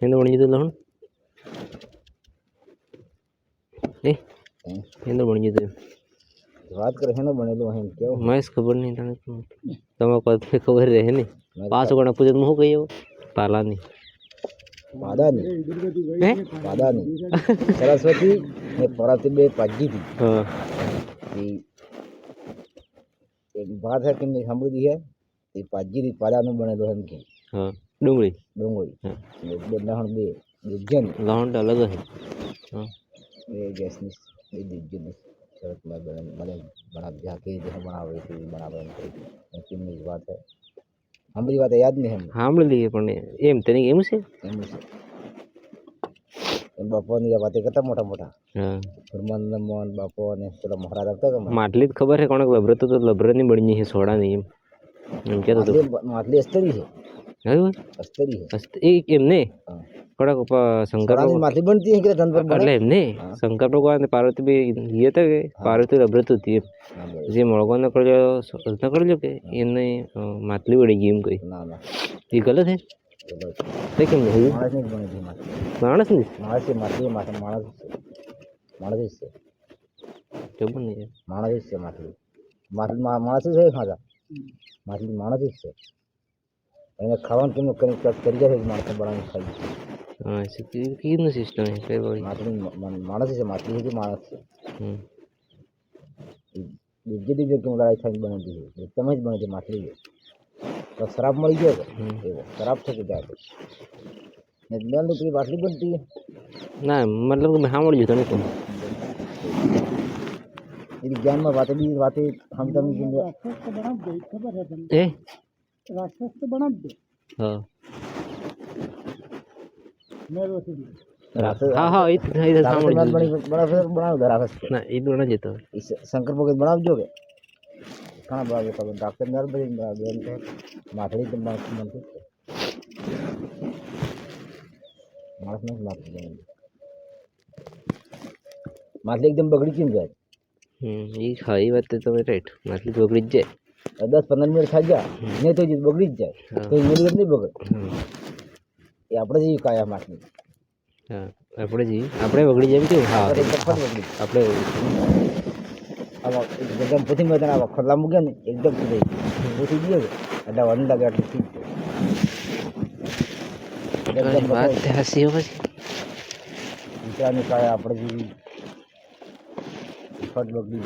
હેંદો બની જતો લહણ એ હેંદો બની જતો વાત કરે હેનો બનેલો હે કેવો મહેશ ખબર નહીં તને તમે કોઈ ખબર રહે ને પાછો કોણ પૂછે હું કહી આવું પાલાની પાદાની હે પાદાની સરસ્વતી ને પરાતી બે પાજી थी હા एक बात है कि मैं સાંભળી है એ પાજી થી પાદાનું બનેલો હે કે હા ડુંગળી ડુંગળી હા બે લહણ બે દિજ્જન લહણ તો અલગ હે હા એ ગેસની બે દિજ્જન શરત માં બને બના જાકે જે બનાવે છે બનાવે છે કિમની વાત है સાંભળી વાત યાદ નહીં હમ સાંભળી લઈએ પણ એમ તને એમ છે એમ છે એમ બાપોની વાતે કરતા મોટા મોટા હા હનુમાન મોહન બાપો અને પેલા મહારાજ આવતા કે માટલી જ ખબર છે કોણ લભરત તો લભરત ની બની છે સોડા ની એમ કહેતો હતો માટલી અસ્તરી છે હા અસ્તરી છે એ એમને હા કડક શંકર સોનાની માટલી બનતી है કે ધનપર બને એટલે એમને શંકર ભગવાન ને પાર્વતી બે ये હતા કે પાર્વતી લભરત હતી જે મળગો ન કરજો કે એને માટલી વળી ગઈ એમ કઈ ના ના એ ગલત હે તે કેમ નહીં માણસ ની બને છે માટલી માણસ ને માણસ ની માટલી માણસ માણસ છે ખબર નહીં માણસ છે માટલી માટલી માણસ છે ખાધા માટલી માણસ જ છે એને ખાવાનું કેમ કરી જાય છે માણસ બનાવીને ખાઈ હા કીધું સિસ્ટમ હે કઈ વળી માટલી માણસ છે માટલી છે માણસ છે બીજી દિવસે કેમ લડાઈ થઈને બનેલી છે તમે જ બને છે માટલી તો શરાબ મળી ગયો કે એવો શરાબ છે કે જાય ને બેન તો માટલી બનતી है ના મતલબ કે સાંભળ્યું તને કહું એની જ્ઞાનમાં વાતે બી વાતે हम તમે એ राक्षस तो बना दे હા राक्षस હા હા એ સાંભળ્યું બનાવ રાક્ષસ ના એ દોડ જતો શંકર ભગત બનાવજો કે ઘણા બનાવજો ખબર ડાક્ટર નર બેન કે માથડી તો માણસ બનતું માણસ નહીં માથડી માથડી એકદમ બગડી કેમ જાય એ હા એ વાત તો તમે રાઈટ માટલી બગડી જ જાય 10-15 મિનિટ ખાઈ જાય નહીં તો બગડી જ જાય તો મિનિટ નહીં બગડે એ આપણે જેવી કાયા માટલી હા આપણે બગડી જાય કેવું હા આપણે આવા એકદમ પછી મેં આવા ખોલા મૂક્યા ને એકદમ પૂછી ગયો એટલે વન લાગે એટલે થઈ એકદમ વાત હાસી પછી વિચારની કાયા આપણે જેવી ફટ બગડી